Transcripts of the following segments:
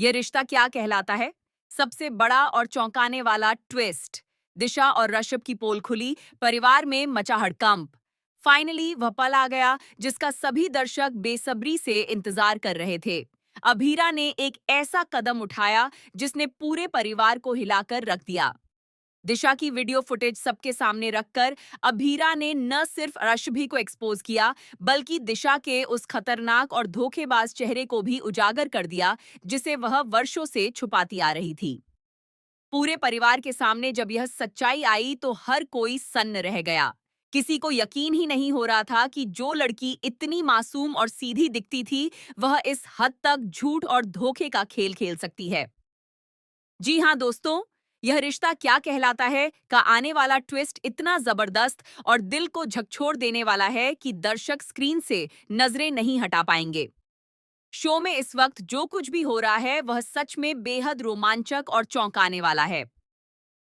ये रिश्ता क्या कहलाता है? सबसे बड़ा और चौंकाने वाला ट्विस्ट। दिशा और ऋषभ की पोल खुली, परिवार में मचा हड़कंप। फाइनली वह पल आ गया जिसका सभी दर्शक बेसब्री से इंतजार कर रहे थे। अभीरा ने एक ऐसा कदम उठाया जिसने पूरे परिवार को हिलाकर रख दिया। दिशा की वीडियो फुटेज सबके सामने रखकर अभीरा ने न सिर्फ रश्मि को एक्सपोज किया, बल्कि दिशा के उस खतरनाक और धोखेबाज चेहरे को भी उजागर कर दिया जिसे वह वर्षों से छुपाती आ रही थी। पूरे परिवार के सामने जब यह सच्चाई आई तो हर कोई सन्न रह गया। किसी को यकीन ही नहीं हो रहा था कि जो लड़की इतनी मासूम और सीधी दिखती थी, वह इस हद तक झूठ और धोखे का खेल खेल सकती है। जी हाँ दोस्तों, यह रिश्ता क्या कहलाता है का आने वाला ट्विस्ट इतना जबरदस्त और दिल को झकझोर देने वाला है कि दर्शक स्क्रीन से नजरें नहीं हटा पाएंगे। शो में इस वक्त जो कुछ भी हो रहा है वह सच में बेहद रोमांचक और चौंकाने वाला है।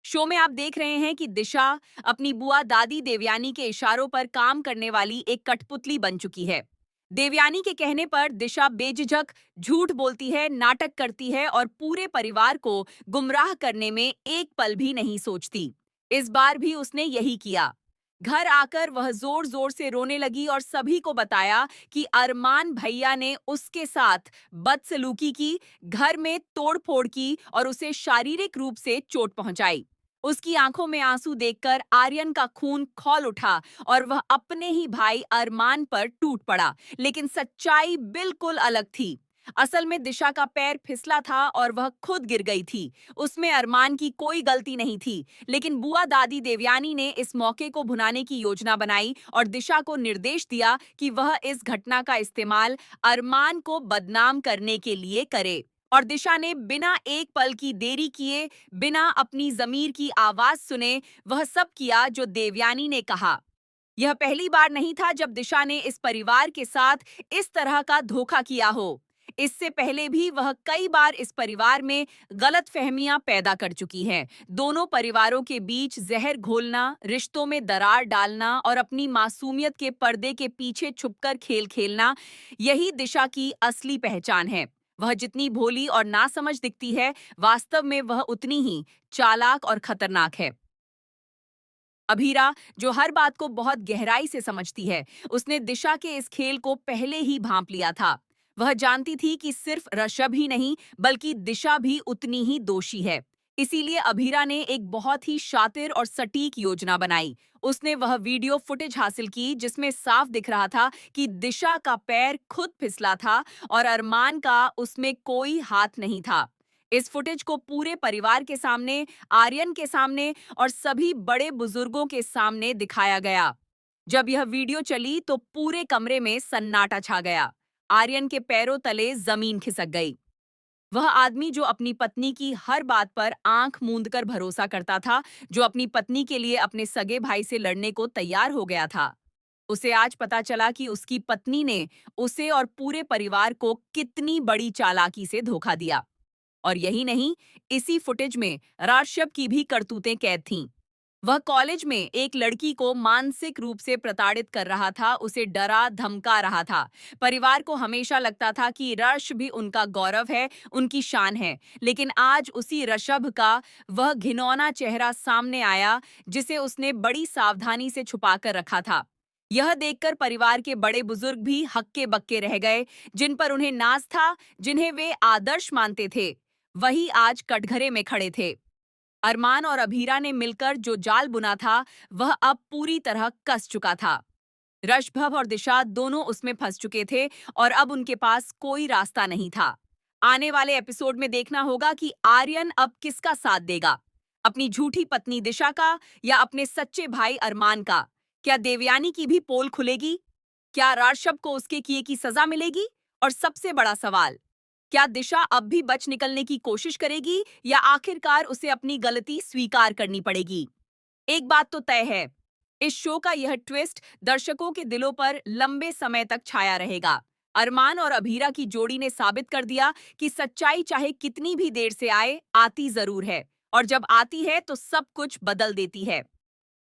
शो में आप देख रहे हैं कि दिशा अपनी बुआ दादी देवयानी के इशारों पर काम करने वाली एक कठपुतली बन चुकी है। देवयानी के कहने पर दिशा बेझिझक झूठ बोलती है, नाटक करती है और पूरे परिवार को गुमराह करने में एक पल भी नहीं सोचती। इस बार भी उसने यही किया। घर आकर वह जोर जोर से रोने लगी और सभी को बताया कि अरमान भैया ने उसके साथ बदसलूकी की, घर में तोड़फोड़ की और उसे शारीरिक रूप से चोट पहुंचाई। उसकी आंखों में आंसू देखकर आर्यन का खून खौल उठा और वह अपने ही भाई अरमान पर टूट पड़ा। लेकिन सच्चाई बिल्कुल अलग थी। असल में दिशा का पैर फिसला था और वह खुद गिर गई थी। उसमें अरमान की कोई गलती नहीं थी, लेकिन बुआ दादी देवयानी ने इस मौके को भुनाने की योजना बनाई और दिशा को निर्देश दिया कि वह इस घटना का इस्तेमाल अरमान को बदनाम करने के लिए करे। और दिशा ने बिना एक पल की देरी किए, बिना अपनी जमीर की आवाज सुने, वह सब किया जो देवयानी ने कहा। यह पहली बार नहीं था जब दिशा ने इस परिवार के साथ इस तरह का धोखा किया हो। इससे पहले भी वह कई बार इस परिवार में गलतफहमियां पैदा कर चुकी है। दोनों परिवारों के बीच जहर घोलना, रिश्तों में दरार डालना और अपनी मासूमियत के पर्दे के पीछे छुपकर खेल खेलना, यही दिशा की असली पहचान है। वह जितनी भोली और नासमझ दिखती है, वास्तव में वह उतनी ही चालाक और खतरनाक है। अभीरा, जो हर बात को बहुत गहराई से समझती है, उसने दिशा के इस खेल को पहले ही भांप लिया था। वह जानती थी कि सिर्फ ऋषभ ही नहीं, बल्कि दिशा भी उतनी ही दोषी है। इसीलिए अभीरा ने एक बहुत ही शातिर और सटीक योजना बनाई। उसने वह वीडियो फुटेज हासिल की जिसमें साफ दिख रहा था कि दिशा का पैर खुद फिसला था और अरमान का उसमें कोई हाथ नहीं था। इस फुटेज को पूरे परिवार के सामने, आर्यन के सामने और सभी बड़े बुजुर्गों के सामने दिखाया गया। जब यह वीडियो चली तो पूरे कमरे में सन्नाटा छा गया। आर्यन के पैरों तले जमीन खिसक गई। वह आदमी जो अपनी पत्नी की हर बात पर आंख मूंदकर भरोसा करता था, जो अपनी पत्नी के लिए अपने सगे भाई से लड़ने को तैयार हो गया था, उसे आज पता चला कि उसकी पत्नी ने उसे और पूरे परिवार को कितनी बड़ी चालाकी से धोखा दिया। और यही नहीं, इसी फुटेज में ऋषभ की भी करतूतें कैद थीं। वह कॉलेज में एक लड़की को मानसिक रूप से प्रताड़ित कर रहा था, उसे डरा धमका रहा था। परिवार को हमेशा लगता था कि ऋषभ भी उनका गौरव है, उनकी शान है। लेकिन आज उसी ऋषभ का वह घिनौना चेहरा सामने आया जिसे उसने बड़ी सावधानी से छुपा कर रखा था। यह देखकर परिवार के बड़े बुजुर्ग भी हक्के बक्के रह गए। जिन पर उन्हें नाज था, जिन्हें वे आदर्श मानते थे, वही आज कटघरे में खड़े थे। अरमान और अभीरा ने मिलकर जो जाल बुना था, वह अब पूरी तरह कस चुका था। ऋषभ और दिशा दोनों उसमें फंस चुके थे और अब उनके पास कोई रास्ता नहीं था। आने वाले एपिसोड में देखना होगा कि आर्यन अब किसका साथ देगा, अपनी झूठी पत्नी दिशा का या अपने सच्चे भाई अरमान का। क्या देवयानी की भी पोल खुलेगी? क्या ऋषभ को उसके किए की सजा मिलेगी? और सबसे बड़ा सवाल, क्या दिशा अब भी बच निकलने की कोशिश करेगी या आखिरकार उसे अपनी गलती स्वीकार करनी पड़ेगी? एक बात तो तय है, इस शो का यह ट्विस्ट दर्शकों के दिलों पर लंबे समय तक छाया रहेगा। अरमान और अभीरा की जोड़ी ने साबित कर दिया कि सच्चाई चाहे कितनी भी देर से आए, आती जरूर है, और जब आती है तो सब कुछ बदल देती है।